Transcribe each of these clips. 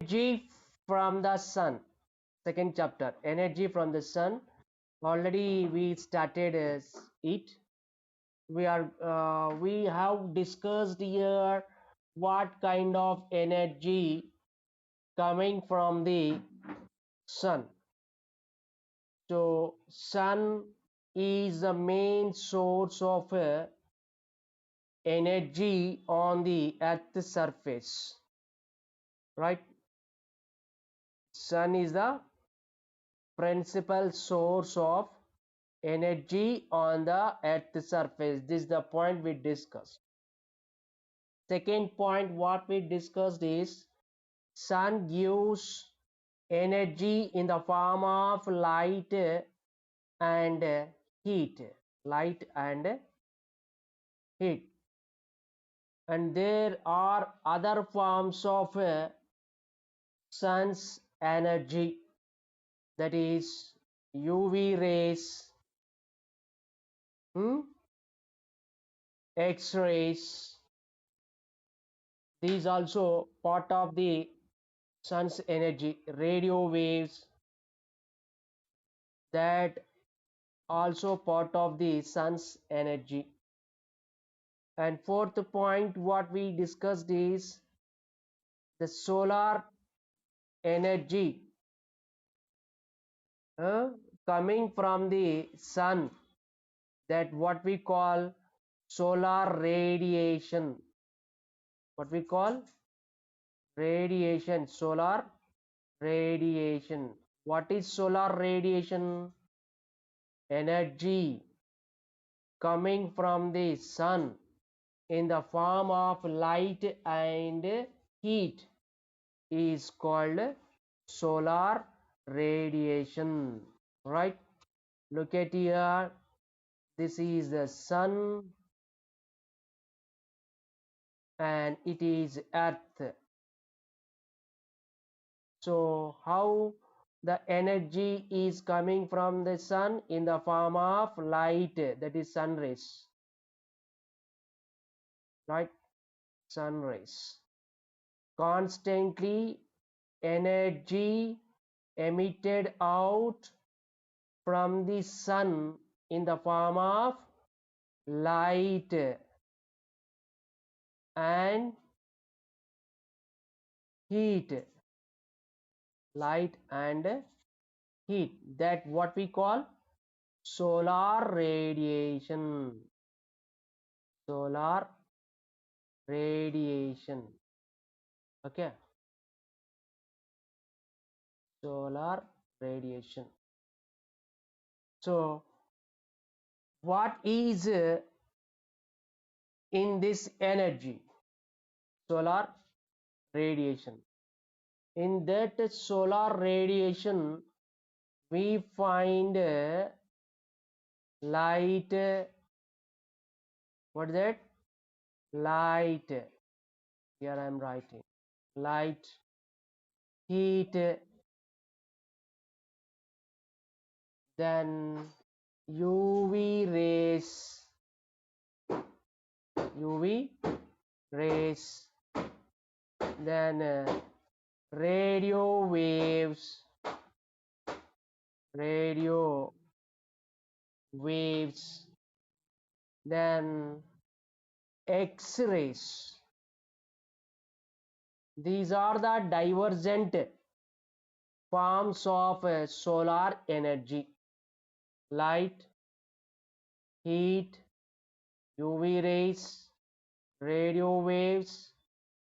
Energy from the sun. Second chapter, energy from the sun. Already we started it. We have discussed here what kind of energy coming from the sun. So sun is the main source of energy on the earth surface, right? Sun is the principal source of energy on the earth surface. This is the point we discussed. Second point what we discussed is sun gives energy in the form of light and heat. Light and heat. And there are other forms of sun's energy, that is UV rays, X-rays. These also part of the sun's energy. Radio waves, that also part of the sun's energy. And fourth point what we discussed is the solar energy coming from the sun, that what we call solar radiation. What we call radiation, solar radiation. What is solar radiation? Energy coming from the sun in the form of light and heat is called solar radiation, right? Look at here, this is the sun and it is earth. So how the energy is coming from the sun? In the form of light, that is sun rays, right? Sun rays. Constantly energy emitted out from the sun in the form of light and heat. Light and heat, that what we call solar radiation. Solar radiation. Okay, solar radiation. So what is in this energy? Solar radiation. In that solar radiation we find light. What is that? Light. Here I am writing light, heat, then UV rays, UV rays, then radio waves, radio waves, then X-rays. These are the divergent forms of solar energy: light, heat, UV rays, radio waves,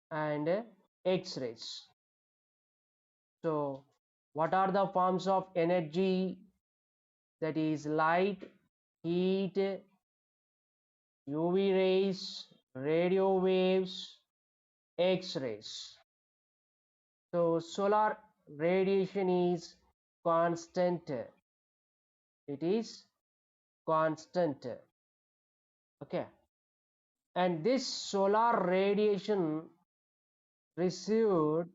and X-rays. So what are the forms of energy? That is light, heat, UV rays, radio waves, X-rays. So solar radiation is constant. It is constant. Okay. And this solar radiation received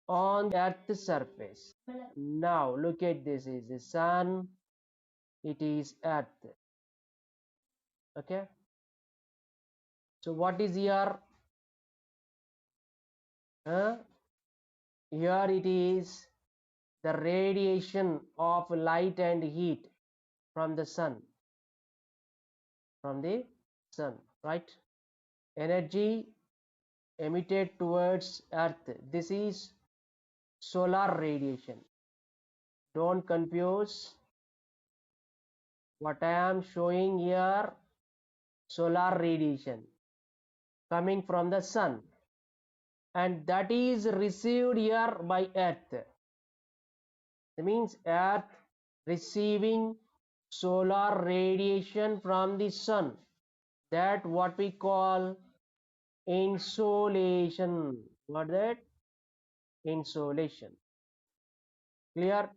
on the earth surface. Now look at this, is the sun, it is earth. Okay. So what is here? here it is the radiation of light and heat from the sun, right? Energy emitted towards earth, this is solar radiation. Don't confuse what I am showing here. Solar radiation coming from the sun, and that is received here by earth. That means earth receiving solar radiation from the sun, that what we call insolation. What that? Insolation. Clear?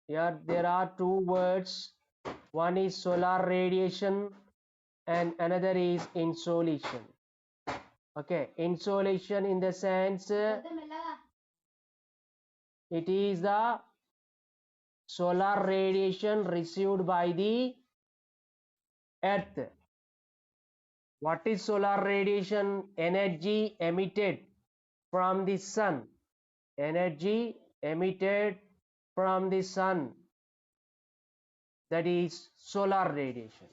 Here there are two words. One is solar radiation and another is insolation. Okay, insolation in the sense it is the solar radiation received by the earth. What is solar radiation? Energy emitted from the sun. Energy emitted from the sun, that is solar radiation.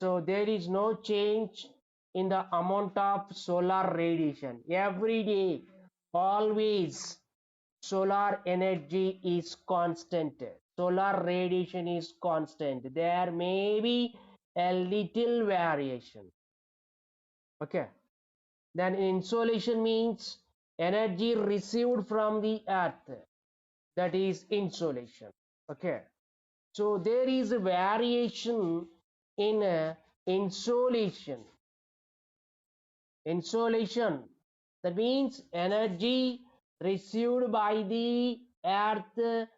So there is no change in the amount of solar radiation. Every day, always, solar energy is constant. Solar radiation is constant. There may be a little variation. Okay. Then insolation means energy received from the earth, that is insolation. Okay. So there is a variation in insolation. Insolation, that means energy received by the earth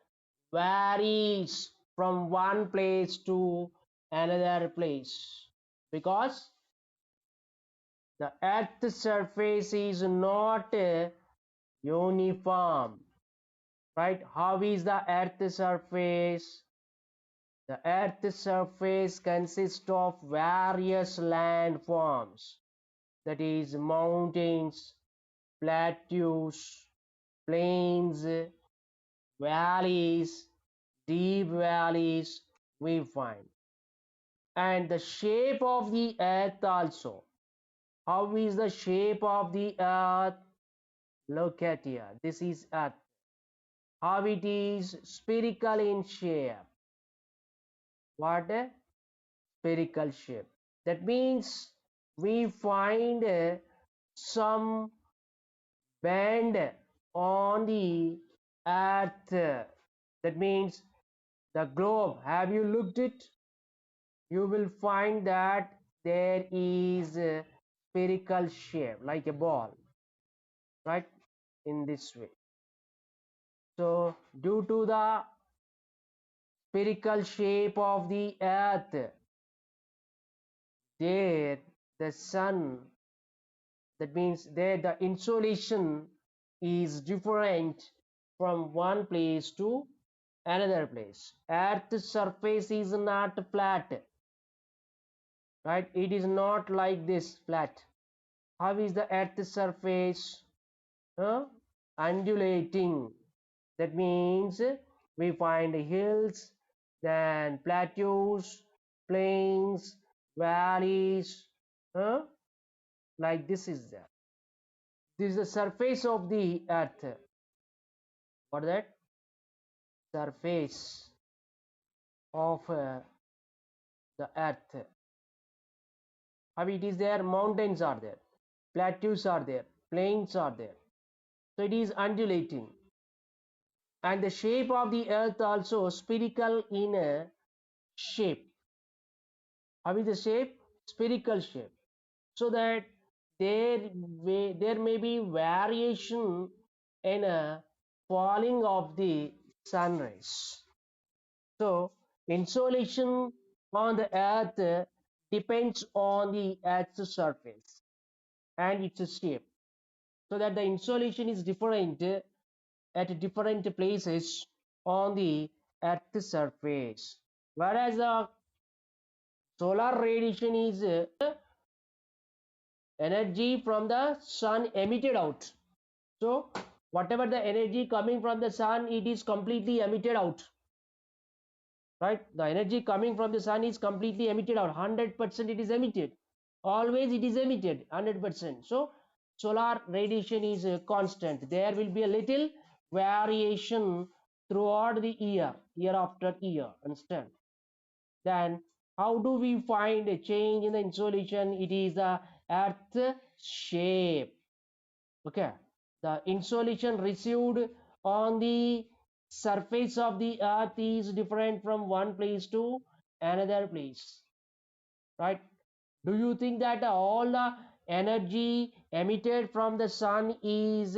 varies from one place to another place, because the earth surface is not uniform, right? How is the earth surface? The earth surface consists of various landforms, that is mountains, plateaus, plains, valleys, deep valleys we find. And the shape of the earth also. How is the shape of the earth? Look at here. This is earth. How it is? Spherical in shape. What? Spherical shape. That means we find some bend on the earth. That means the globe. Have you looked it? You will find that there is a spherical shape like a ball, right? In this way. So due to the spherical shape of the earth, there the sun, that means there the insolation is different from one place to another place. Earth's surface is not flat, right? It is not like this flat. How is the earth's surface? Undulating. That means we find hills, then plateaus, plains, valleys, like this is there. This is the surface of the earth. What is that? Surface of the earth. How it is there? Mountains are there, plateaus are there, plains are there. So it is undulating. And the shape of the earth also spherical in a shape. How is the shape? Spherical shape. So that there may be variation in a falling of the sun rays. So insolation on the earth depends on the earth's surface and its shape, so that the insolation is different at different places on the earth's surface, whereas the solar radiation is energy from the sun emitted out. So Whatever the energy coming from the sun, it is completely emitted out, right? The energy coming from the sun is completely emitted out. 100% it is emitted. Always it is emitted 100%. So solar radiation is constant. There will be a little variation throughout the year after year. Understand? Then how do we find a change in the insolation? It is the earth shape. Okay, the insolation received on the surface of the earth is different from one place to another place, right? Do you think that all the energy emitted from the sun is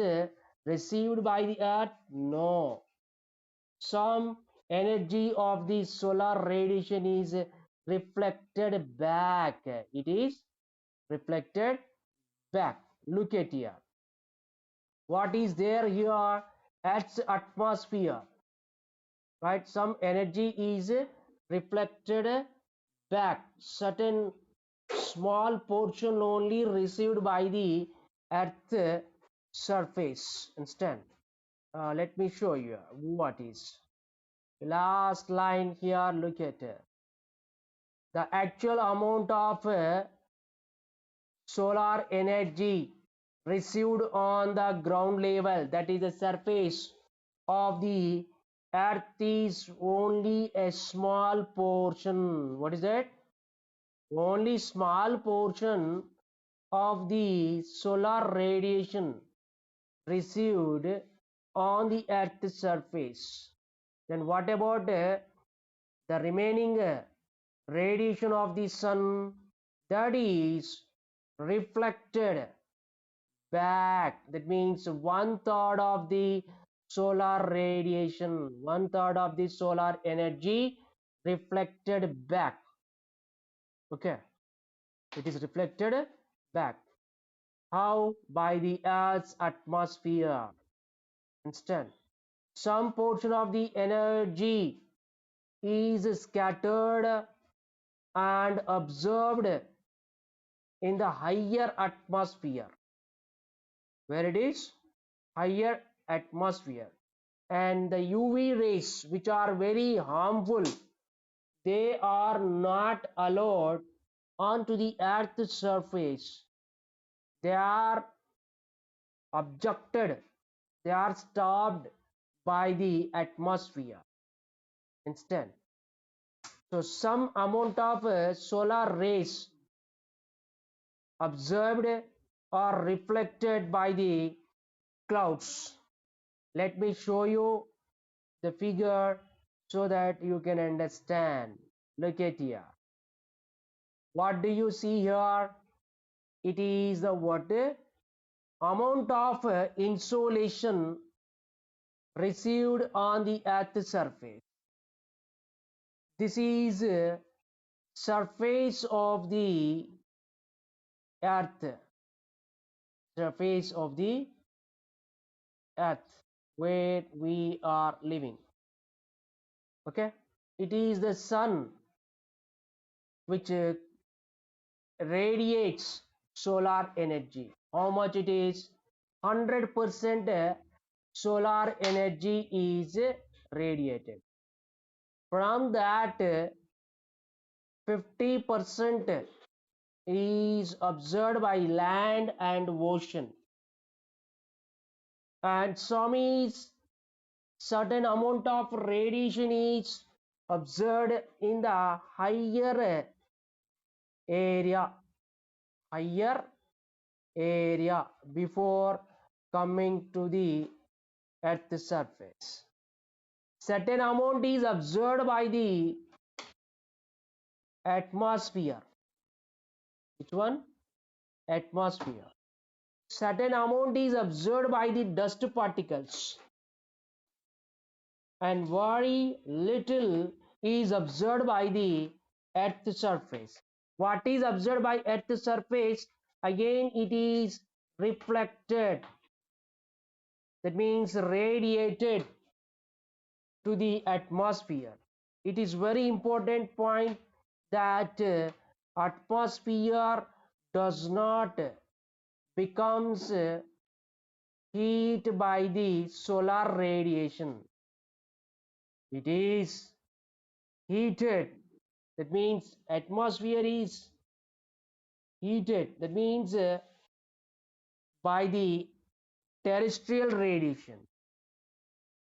received by the earth? No, some energy of the solar radiation is reflected back. It is reflected back. Look at here. What is there here? Earth's atmosphere, right? Some energy is reflected back. Certain small portion only received by the earth surface. Understand? Let me show you what is last line here. Look at the actual amount of solar energy received on the ground level, that is the surface of the earth, is only a small portion. What is that? Only small portion of the solar radiation received on the earth's surface. Then what about the remaining radiation of the sun, that is reflected back? That means one third of the solar radiation, one third of the solar energy reflected back. Okay, it is reflected back. How? By the earth's atmosphere. Understand? Some portion of the energy is scattered and absorbed in the higher atmosphere, where it is higher atmosphere, and the UV rays, which are very harmful, they are not allowed onto the earth's surface. They are objected, they are stopped by the atmosphere instead. So some amount of solar rays observed or reflected by the clouds. Let me show you the figure so that you can understand. Look at here. What do you see here? It is the what amount of insolation received on the earth's surface. This is surface of the earth, surface of the earth where we are living. Okay, it is the sun which radiates solar energy. How much it is? 100% solar energy is radiated. From that 50% is observed by land and ocean, and some is certain amount of radiation is observed in the higher area before coming to the earth's surface. Certain amount is observed by the atmosphere. Which one? Atmosphere. Certain amount is observed by the dust particles, and very little is observed by the earth's surface. What is observed by earth's surface? Again, it is reflected, that means radiated to the atmosphere. It is very important point that atmosphere does not becomes heat by the solar radiation. It is heated. That means atmosphere is heated. That means by the terrestrial radiation.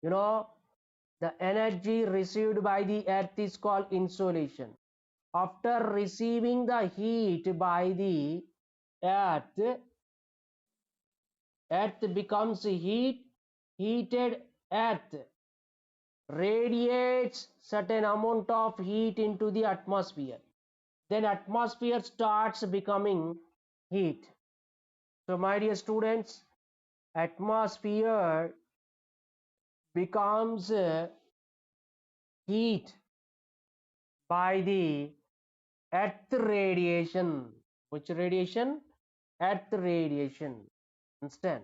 You know, the energy received by the earth is called insolation. After receiving the heat by the earth, earth becomes heated earth radiates certain amount of heat into the atmosphere. Then atmosphere starts becoming heat. So my dear students, atmosphere becomes heat by the earth radiation. Which radiation? Earth radiation. Understand?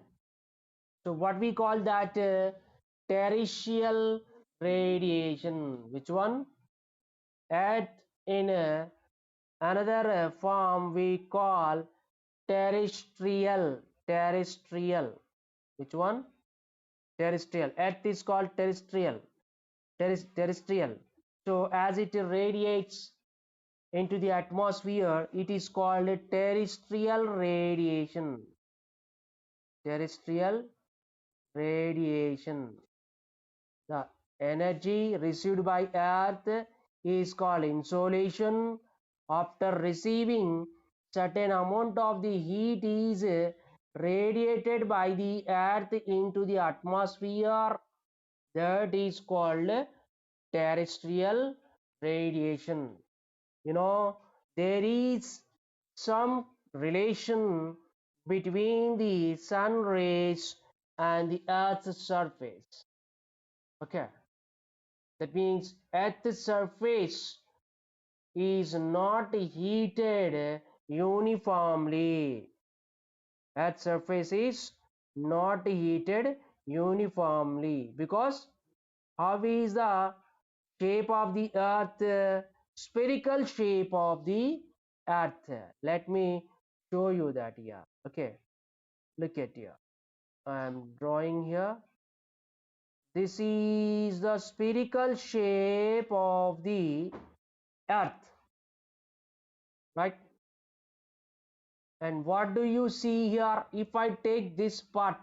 So what we call that terrestrial radiation. Which one? Earth in another form we call terrestrial. Terrestrial. Which one? Terrestrial. Earth is called terrestrial. Terrestrial. So as it radiates into the atmosphere, it is called terrestrial radiation. Terrestrial radiation. The energy received by earth is called insolation. After receiving certain amount of the heat is radiated by the earth into the atmosphere, that is called terrestrial radiation. You know, there is some relation between the sun rays and the earth's surface. Okay, that means earth's surface is not heated uniformly. Earth's surface is not heated uniformly because how is the shape of the earth? Spherical shape of the earth. Let me show you that here. Okay, look at here. I am drawing here. This is the spherical shape of the earth, right? And what do you see here? If I take this part,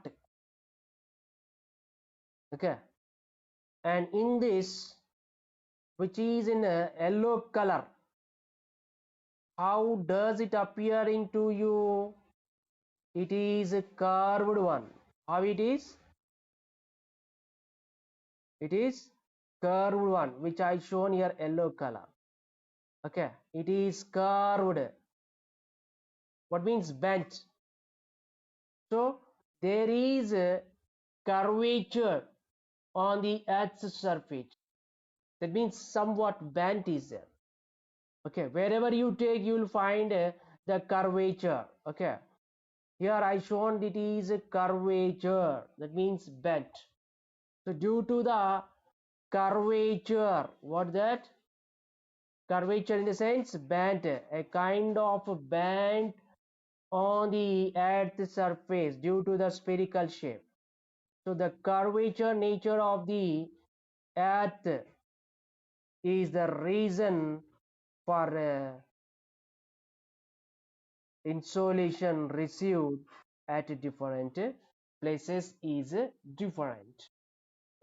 okay, and in this, which is in a yellow color, how does it appear into you? It is a curved one. How it is? It is curved one, which I shown here yellow color. Okay, it is curved. What means bent? So there is a curvature on the earth's surface. That means somewhat bent is there. Okay, wherever you take, you will find the curvature. Okay, here I shown it is a curvature. That means bent. So due to the curvature, what that? Curvature in the sense bent, a kind of bend on the earth's surface due to the spherical shape. So the curvature nature of the earth is the reason for insolation received at different places is different.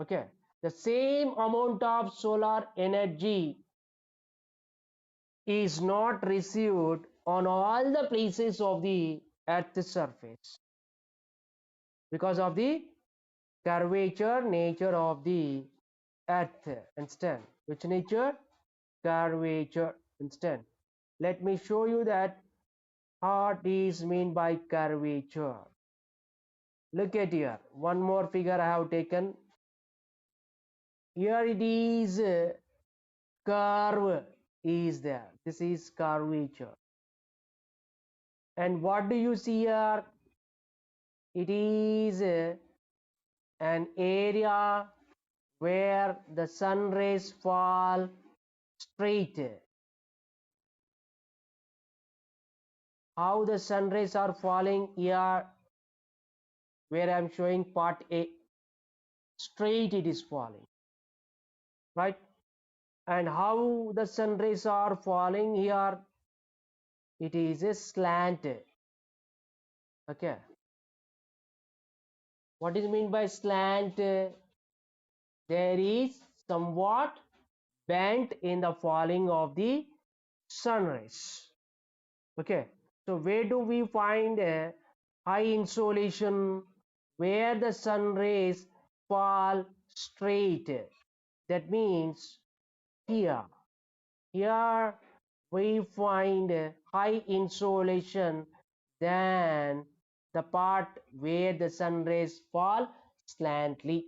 Okay, the same amount of solar energy is not received on all the places of the earth's surface because of the curvature nature of the earth. Understand? Which nature? Curvature. Understand? Let me show you that what is mean by curvature. Look at here, one more figure I have taken. Here it is curve is there. This is curvature. And what do you see here? It is an area where the sun rays fall straight. How the sun rays are falling here? where I'm showing part A, straight it is falling, right? And how the sun rays are falling here, it is a slant. Okay, what is mean by slant? There is somewhat bent in the falling of the sun rays. Okay, so where do we find a high insolation where the sun rays fall straight? That means here. Here we find a high insolation than the part where the sun rays fall slantly.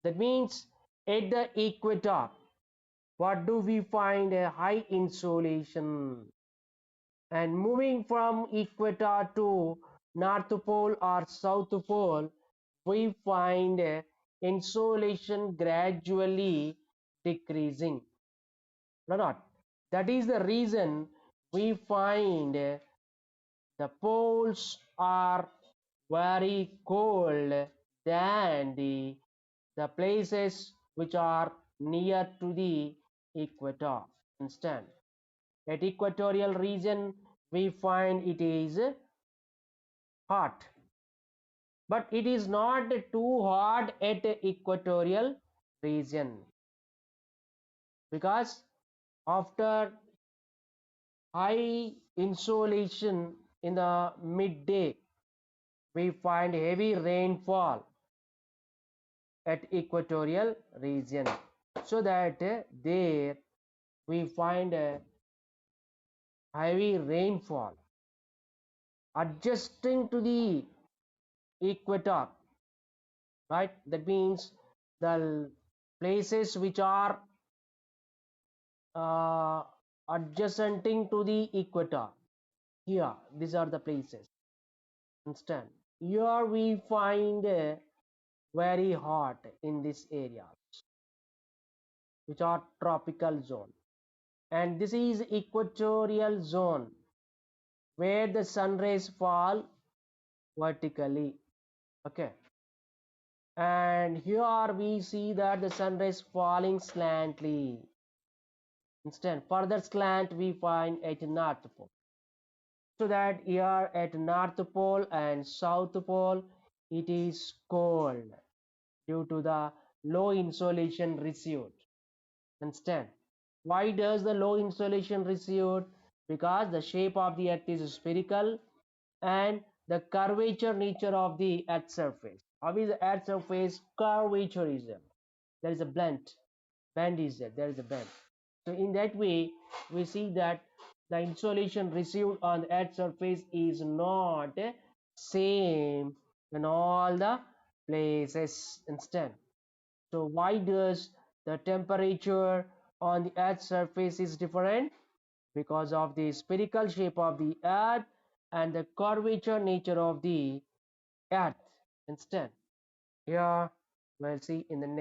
That means at the equator, what do we find? A high insolation. And moving from equator to north pole or south pole, we find insolation gradually decreasing. No, not. That is the reason we find the poles are very cold than the places which are near to the equator. Understand? At equatorial region, we find it is hot, but it is not too hot at equatorial region, because after high insolation in the midday, we find heavy rainfall at equatorial region, so that there we find a heavy rainfall adjusting to the equator, right? That means the places which are uh, adjacent to the equator, here these are the places. Understand? Here we find very hot in this area, which are tropical zone, and this is equatorial zone where the sun rays fall vertically. Okay, and here we see that the sun rays falling slantly. Instead, further slant we find at north pole. So that here at north pole and south pole, it is cold due to the low insolation received. Understand? Why does the low insolation received? Because the shape of the earth is spherical and the curvature nature of the earth surface. How is the earth surface? Curvature is there. There is a bend is there. There is a bend. So in that way, we see that the insolation received on the earth surface is not same in all the places. Instead, so why does the temperature on the earth's surface is different? Because of the spherical shape of the earth and the curvature nature of the earth. Instead, here we'll see in the next.